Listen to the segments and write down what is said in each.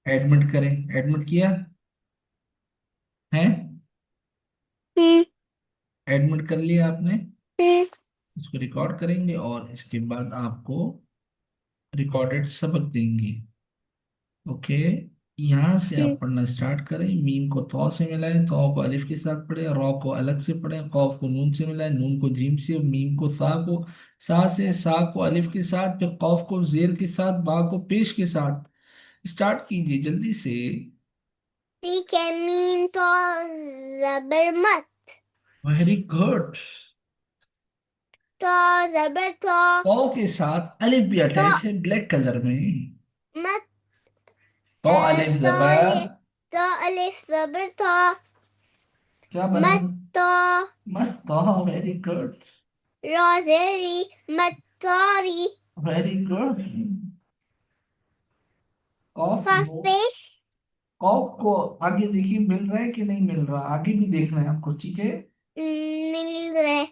Admit करें, admit किया है? हम्म। एडमिट कर लिया आपने? हम्म। इसको रिकॉर्ड करेंगे और इसके बाद आपको रिकॉर्डेड सबक देंगे। ओके। यहाँ से हम्म। आप पढ़ना स्टार्ट करें। मीम को तौ से मिलाएं, तौ को अलिफ के साथ पढ़े, रॉ को अलग से पढ़ें, कौफ को नून से मिलाएं, नून को जीम से, मीम को सा से, सा को अलिफ के साथ, फिर कौफ को जेर के साथ, बा को पेश के साथ। स्टार्ट कीजिए जल्दी से। ठीक है। मीम तो जबर मत। Very good. तो जबर तो। तौ के साथ अलिफ भी तो अटैच है ब्लैक कलर में। मत। तो अलिफ तो जबर। तो अलिफ जबर तो। क्या बना? मत तो। मत तो। Very good. रोजेरी मत तोरी। Very good. कॉफ कफ नो। पेश। कॉफ को आगे देखिए मिल रहा है कि नहीं मिल रहा, आगे भी देखना है आपको, ठीक है? मिल रहे।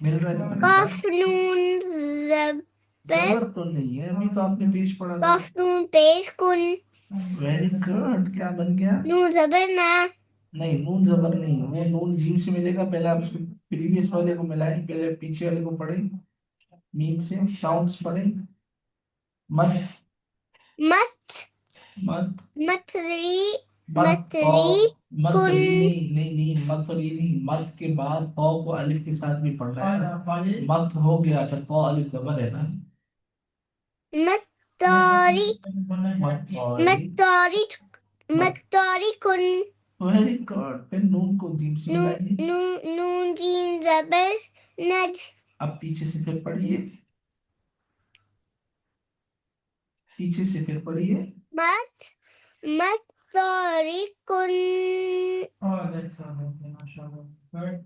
मिल रहा है तो फिर कफ स्टार्ट। नून जबर। जबर तो नहीं है, अभी तो आपने पेश पढ़ा था। कफ नून पेश कुन। वेरी गुड, क्या बन गया? नून जबर ना। नहीं, नून जबर नहीं, वो नून जीम से मिलेगा। पहले आप उसको प्रीवियस वाले को मिलाएं, पहले पीछे वाले को पढ़ें। मीम से साउंड्स पढ़ें। मत। मत। मत। मतरी। मत तो। मतरी मत कुन। री नहीं, नहीं नहीं, मत री नहीं, मत के बाद तो को अलिफ के साथ भी पढ़ना है। मत हो गया, फिर तो अलिफ जबर है ना। मतरी। मत और। मतरी। मत। मतरी कुन। वेरी गुड, फिर नून को जीम से नून मिलाइए। नून नून जीन जबर नज। अब पीछे से फिर पढ़िए। पीछे से फिर पढ़िए। मत। मतरी कुन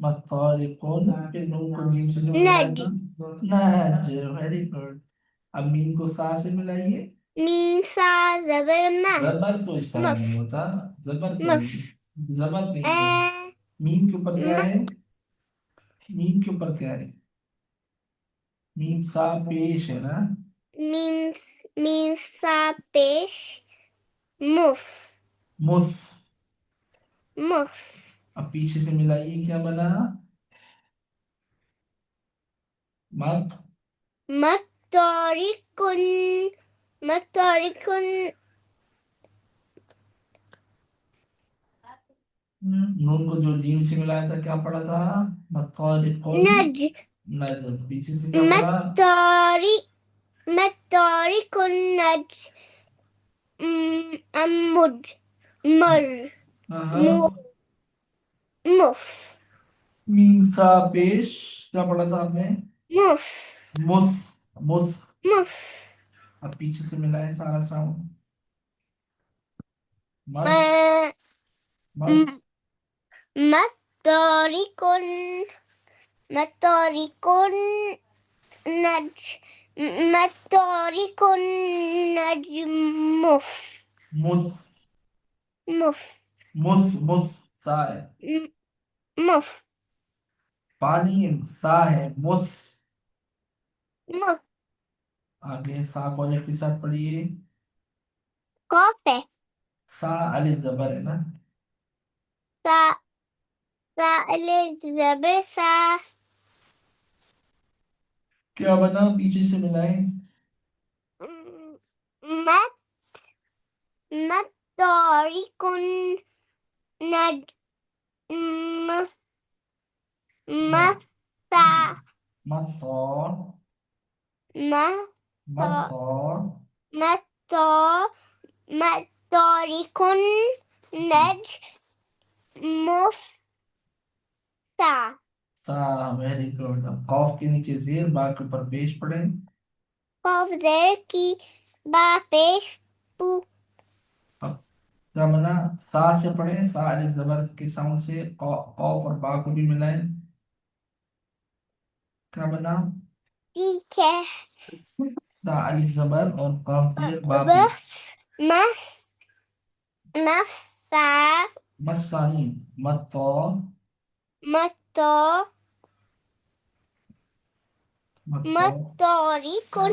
मत और कौन, फिर नून को जीम से जो मिलाया नज। था। नज। Very good. अब मीम को सा से मिलाइए। मीन सा जबर ना। जबर तो इस तरह मफ। नहीं होता। जबर तो मफ। नहीं। जबर ए नहीं है। मीम के ऊपर क्या म, है? मीम के ऊपर क्या है? मीम सा पेश है ना। मीन मीन सा पेश मुफ। मुस। मुफ। अब पीछे से मिलाइए, क्या बना? मत। मतरी कुन। मतरी कुन नून को जो जीम से मिलाया था क्या पढ़ा था? मत और कौन। नज। नज। पीछे से क्या पढ़ा? मतरी। मतरी कुन नज। अमुद। मर। मु हाँ। मुफ। मीम सा पेश। क्या पढ़ा था आपने? मुफ। मुस। मुस। मुफ। अब पीछे से मिलाए सारा साउंड। मत। अ, मत। मतरी कुन। मतरी कुन नज। मतरी कुन नज मुफ। मुस। मुफ। मुस। मुस। सा है। मुफ। पानी। सा है मुस। मुफ। आगे सा कॉलेज के साथ पढ़िए। कौफ है। सा अलिफ जबर है ना। सा। सा अले जबे सा। क्या बना? पीछे से मिलाए। मत। मतरी कुन नज मुफ। नहीं। मस्ता। मत और। मत मत। और। मत। मतरी कुन नज मुफ्ता। सा। Very good. अब कॉफ के नीचे जेर, बा के ऊपर पेश पढ़े। कौफ जेर की बा पेश पू। अब क्या बना? सा से पढ़े, सा अलिफ जबर के साउंड से कॉफ और बा को भी मिलाए। क्या बना? ठीक है। सा अलिफ जबर और कॉफ जेर बा पेश। बस। मस। मस्सा। मस्सानी। मत तो। मत। मत तो। मतरी कुन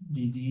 जी जी.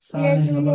साले जबर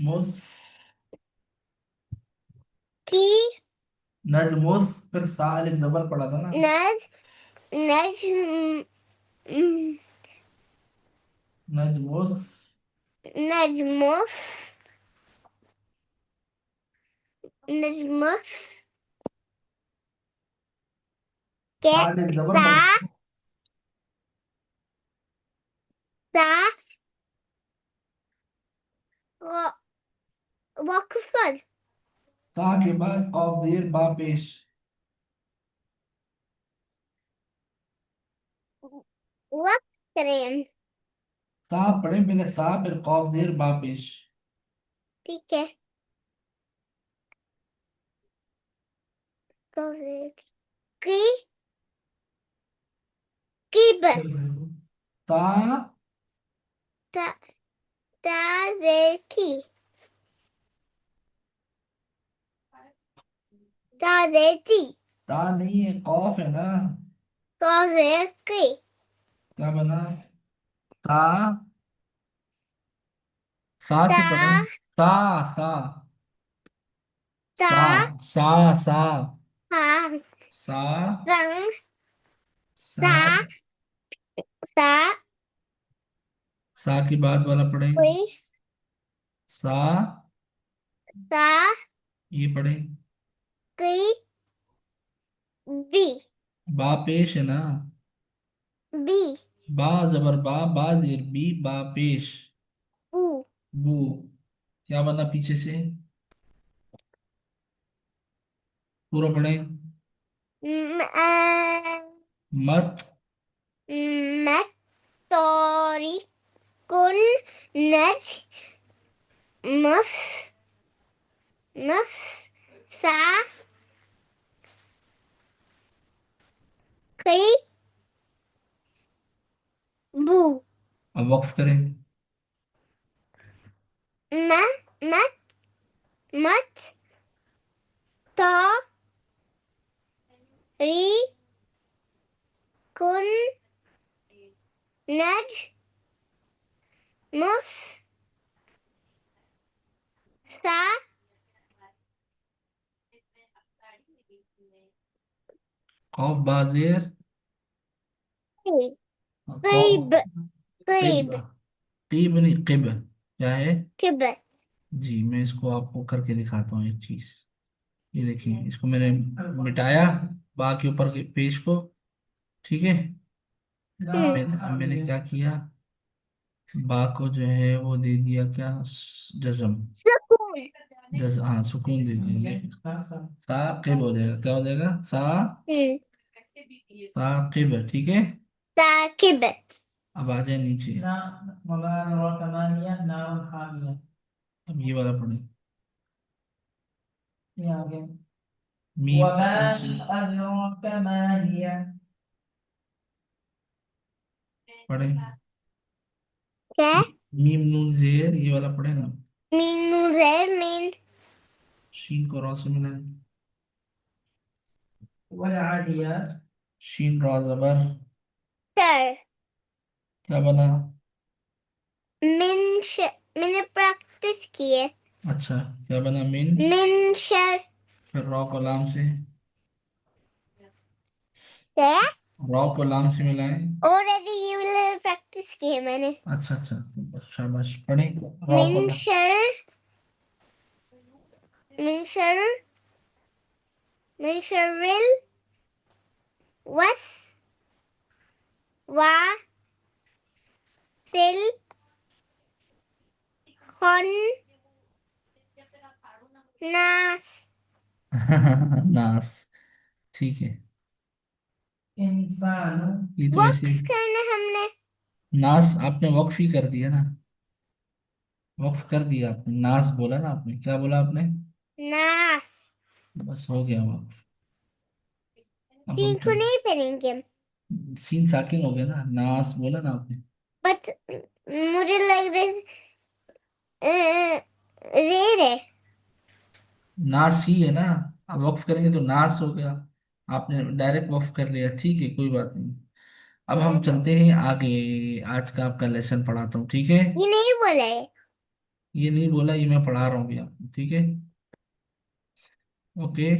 मुस. की नजमुस फिर साले जबर पड़ा था ना. नज नजम नजमुस. नजमुफ नजमुफ के साले जबर सा पड़ा. सा वक्फर ता के बाद कौफ जेर बा पेश. वक्रेन ता पढ़े पहले ता फिर कौफ जेर बा पेश. ठीक है की किब ता. ता ताज़ेकी ताज़ेती ता नहीं है कौफ है ना. ताज़ेकी क्या बना. ता. सा ता से पढ़े. सा. सा. ता सा. सा. सा. हा सा. संग सा. सा सा सा के बाद वाला पढ़े. कोई सा. सा ये पढ़े. कोई बी बा पेश है ना. बी बा जबर बा जेर बी बा पेश. ऊ बू. क्या बना पीछे से. पूरा पढ़े. म अ, मत. मत्तोरिकुन नज मफ मफ सा कई बू अब वक्फ करें. म मत मत तो री कुन नज मुफ सा कौफ बा जेर. कौफ. कईब किब. कईब कीब नहीं किब. क्या है. किब जी मैं इसको आपको करके दिखाता हूँ एक चीज. ये देखिए इसको मैंने मिटाया. बा के ऊपर के पेज को. ठीक है. अब मैंने क्या किया. बा को जो है वो दे दिया क्या. जज्म. सुकून हाँ सुकून दे दिया. साकिब हो जाएगा. क्या हो जाएगा. हम्म साकिब. ठीक है. ताकिब अब आ जाए नीचे. अब ये वाला पढ़े. मीम पढ़े. क्या मीम नून जेर ये वाला पढ़े ना. मीनू रेर मीन शीन को रॉ से मिलाए. शीन रॉ जबर. शर क्या बना. मैंने प्रैक्टिस की है अच्छा. क्या बना मिन. मिन शर फिर रॉ को लाम से. क्या रॉ को लाम से मिलाए. ऑलरेडी ये वाला प्रैक्टिस की है मैंने अच्छा अच्छा तो शाबाश पढ़े. रॉ को मिन लाम. शर मिन शर मिन शरिल वस वा सिल खन नास नास. ठीक है. ये तो वैसे. बॉक्स करना हमने नास आपने वक्फ ही कर दिया ना. वक्फ कर दिया आपने. नास बोला ना आपने. क्या बोला आपने. नास। बस हो गया वहाँ। अब हम सीन को नहीं पढ़ेंगे हम। सीन साकिन हो गया ना, नास बोला ना आपने। बट मुझे लग रहा रेर है। नास ही है ना। अब वक्फ करेंगे तो नास हो गया। आपने डायरेक्ट वक्फ कर लिया, ठीक है कोई बात नहीं। अब हम चलते हैं आगे। आज का आपका लेसन पढ़ाता हूँ, ठीक है। ये नहीं बोला है। ये नहीं बोला, ये मैं पढ़ा रहा हूँ अभी आपको, ठीक है। ओके।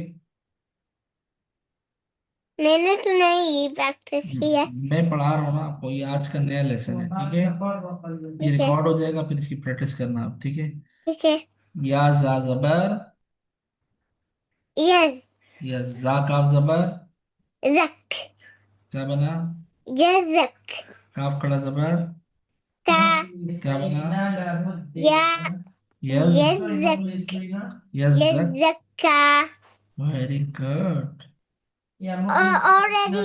मैंने तो नहीं प्रैक्टिस किया। मैं पढ़ा रहा हूँ ना आपको, ये आज का नया लेसन है, ठीक है। ये ठीक है। रिकॉर्ड हो जाएगा, फिर इसकी प्रैक्टिस करना आप, ठीक है। ठीक है। या जा जबर। यस। या जा काफ जबर। जक। क्या बना? यजक। काफ खड़ा जबर। का। क्या बना? या। यज। यजक। यजक। यजक का। Very good. Already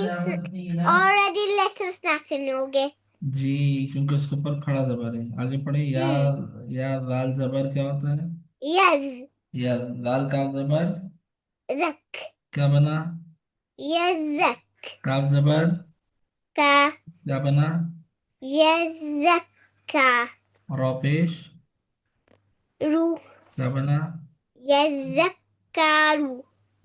already later snacking हो गए। जी, क्योंकि उसके ऊपर खड़ा जबर है। आगे पढ़े। हम्म। या लाल जबर क्या होता है? यज। या लाल काफ जबर। रक। क्या बना? यजक काफ जबर। का। क्या बना? यजक का। रॉ पेश। रू। क्या बना? यजक का रू।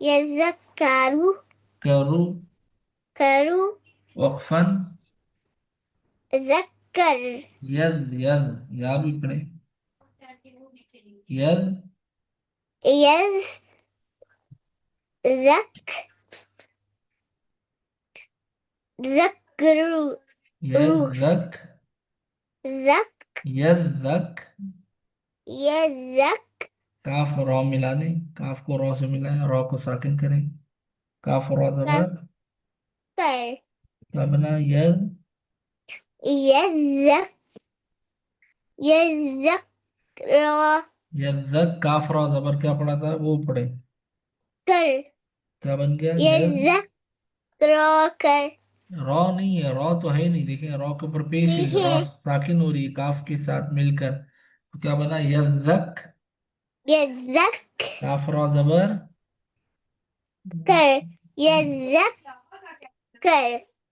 यजक का रू। करू। करू। वक्फन। जक्कर। यद या भी पढ़े। यद। यज। रक। रकरू। रू। यदक। रक। यदक। यजक। काफ और रॉ मिला दें, काफ को रॉ से मिलाएं, रॉ को साकिन करें। काफ और रॉ जबर। कर। क्या बना? यद। यजक। यजक यदक काफ रॉ जबर क्या पढ़ा था वो पढ़े। कर। क्या बन गया? यद। यजक कर। रॉ नहीं है, रॉ तो है ही नहीं, देखें रॉ के ऊपर पेश है, है। रॉ साकिन हो रही है काफ के साथ मिलकर, तो क्या बना? यदक। यजक काफ रॉ जबर। कर। यजक कर।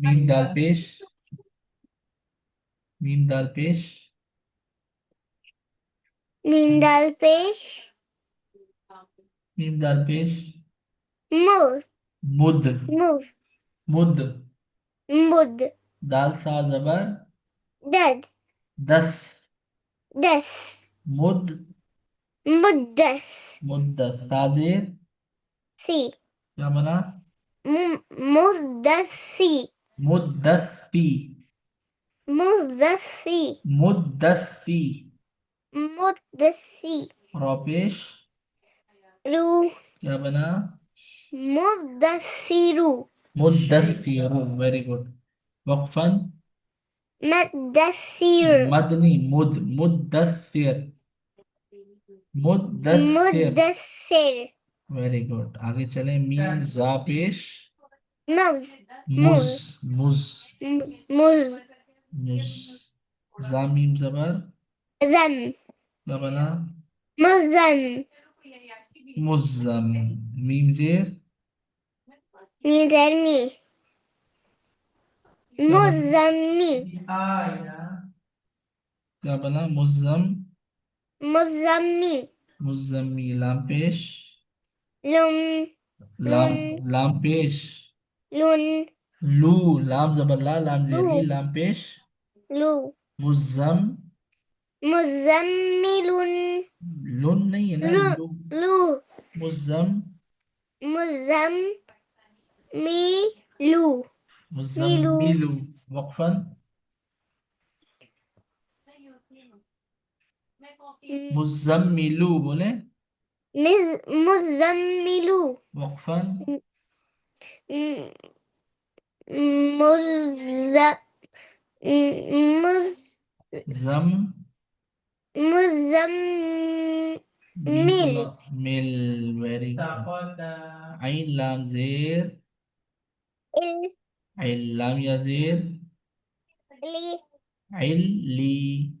मीम दाल पेश। मीम दाल पेश। मींडल पेश। मीम दाल पेश। मुर। मुद। मुर। मुद। मुद। दाल सा जबर। दद। दस। दस। मुद। मुद्दस। मुद्दस साजिर। सी। क्या बना? मुद्दसी। मुद्दसी। मुद्दसी। मुद्दसी। मुद्दसी। रॉ पेश। रू। क्या बना? मुद्दसिरू। मुद्दसिर, वेरी गुड। वक्फन। मुद्दसिर। मदनी मुद। मुद्दसिर। मुद्दसिर। मुद्दसिर। Very good. आगे चले। मीम जा पेश। मुज। मुज। मुज। मुज। मुज। मुज। जा मीम जबर। जम। क्या बना? मुजम। मुज्जम। मीम जेर। निजरमी। क्या बना? मुजम्मी। क्या बना? मुज्जम। मुजम्मी। मुज्जमी लाम पेश। लुम। लाम। लुन। लाम पेश। लुन। लू। लाम जबर ला, लाम लू। जेर ली, लाम पेश। लू। मुज्जम। मुजम्मिलुन। लुन नहीं है ना, लू। लू। लू। मुज्जम। मुजम्मिलू। मिलू। मुज्जम्मिलु। वक्फन। मुज्जम्मिलु बोले। मुजम्मिलू। वक्फन। मुज। मुज। जम। मीम को मुजम्मिल। ला। मिल। Very good. आइन लाम जेर। इल। आइन लाम या जेर। इली। इल्ली।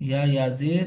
या जेर।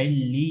इल्ली।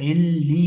इल्ली।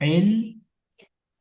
इल।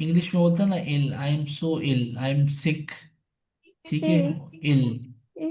इंग्लिश में होता है ना इल, I am so ill, I am sick. ठीक है। इल। इल।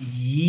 यी।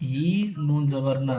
यी नून जबरना।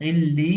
इल्ली।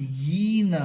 यीना।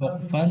वक्फन।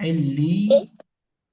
इल्ली।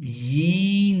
यीन।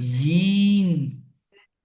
यीन।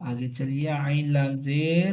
आगे चलिए, आइन लाम जेर।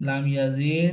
लाम या जेर।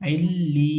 इल्ली।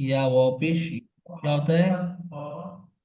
या वापिश क्या होता है?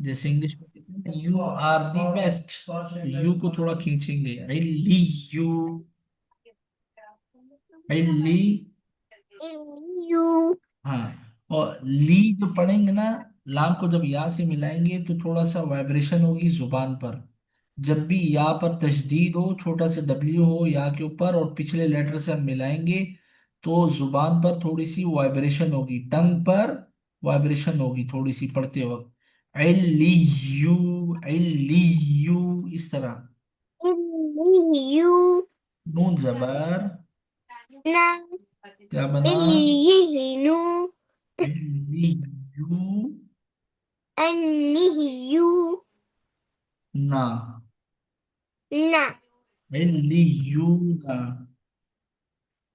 जैसे इंग्लिश में कहते हैं you are the best, you को थोड़ा खींचेंगे, इल्ली यू। इल्ली। यू हाँ, और ली जो पढ़ेंगे ना, लाम को जब या से मिलाएंगे तो थोड़ा सा वाइब्रेशन होगी जुबान पर। जब भी या पर तशदीद हो, छोटा सा डब्ल्यू हो या के ऊपर और पिछले लेटर से हम मिलाएंगे, तो जुबान पर थोड़ी सी वाइब्रेशन होगी, टंग पर वाइब्रेशन होगी थोड़ी सी पढ़ते वक्त। एलियू। एलियू इस तरह। यू नून जबर। ना क्या बना? यू एलियू। यू ना। ना एलियू ना।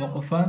वक़फ़न।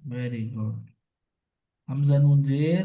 Very good. हमजा नून जेर।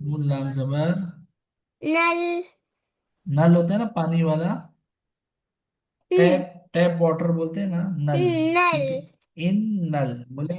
नून लाम जबर। नल नल होता है ना पानी वाला, टैप। टैप वाटर बोलते हैं ना, नल। नल ठीक है। इन नल बोले।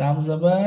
लाम जबर।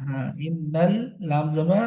हाँ, इन नल। लाम जबर।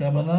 क्या बना?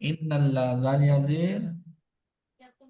इन नल्ला। जालिया जेर।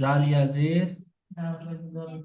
जालिया जेर।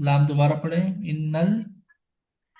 लाम दोबारा पढ़े। इन नल।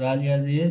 जालिया जेर।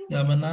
क्या बना?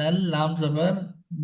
नल लाम जबर।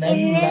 नल्ला।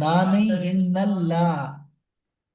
ना नहीं, इन नल्ला।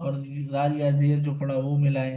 और जाल या जेर जो पड़ा वो मिलाए।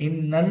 इन नल।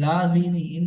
लाजी नहीं, इन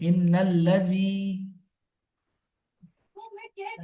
इन नल्लजी।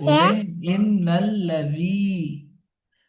बोले। इन नल्लजी।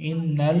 इन नल।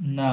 ना।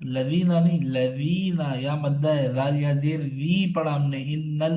लवीना नहीं, लवीना या मद्दा है, राल या जेर वी पढ़ा हमने, इन्नल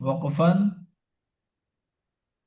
वक़फ़न।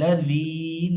लवीन।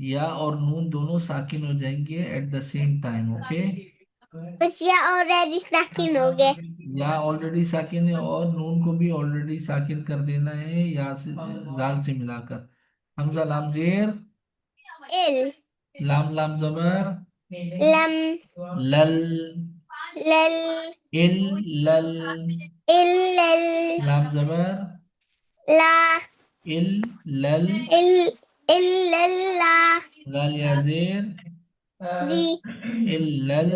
या और नून दोनों साकिन हो जाएंगे at the same time, okay. बस ये ऑलरेडी साकिन हो गए या ऑलरेडी साकिन है और नून को भी ऑलरेडी साकिन कर देना है, या से जाल से मिलाकर। हमजा लाम जेर। इल लाम लाम जबर। लम लल। लल इल। लल। इल्लल लाम जबर। ला इल। लल। इल इल्लल्ला लाल या जेर। दी इल्लल।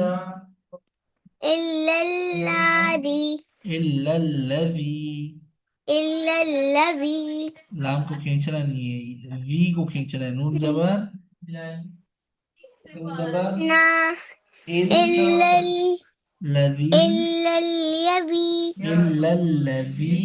इल्लल्लादी इल्लल्लज़ी। इल्लल्लज़ी लाम को खींचना नहीं है, वी को खींचना है। नून जबर। नून जबर। ना इल। इल्लल लज़ी। इल्लल्यज़ी इल्लल्लज़ी।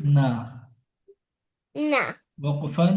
ना ना वक़फ़न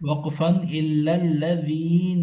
वक़फ़न इल्लल्लज़ीन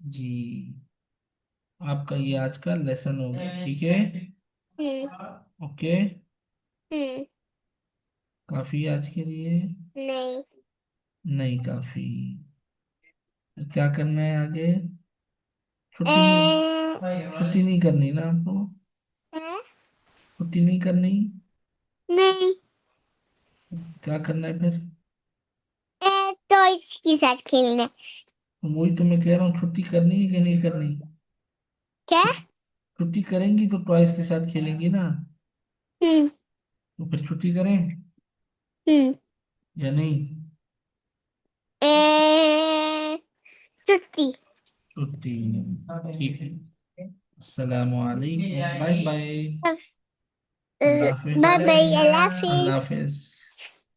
जी। आपका ये आज का लेसन हो गया, ठीक है। हम्म ओके, हम्म काफी आज के लिए। नहीं नहीं काफी। तो क्या करना है आगे? छुट्टी नहीं, ए, छुट्टी नहीं करनी ना आपको? है? छुट्टी नहीं करनी? नहीं क्या करना है फिर? तो इसके साथ खेलना तो वही तो मैं कह रहा हूँ, छुट्टी करनी है कि नहीं करनी? क्या छुट्टी करेंगी तो टॉयज के साथ खेलेंगी ना। हम्म तो फिर छुट्टी करें हम्म या नहीं? छुट्टी छुट्टी, ठीक है। अस्सलाम वालेकुम, बाय बाय। अल्लाह हाफिज। बाय बाय अल्लाह अल्लाह हाफिज हाफिज।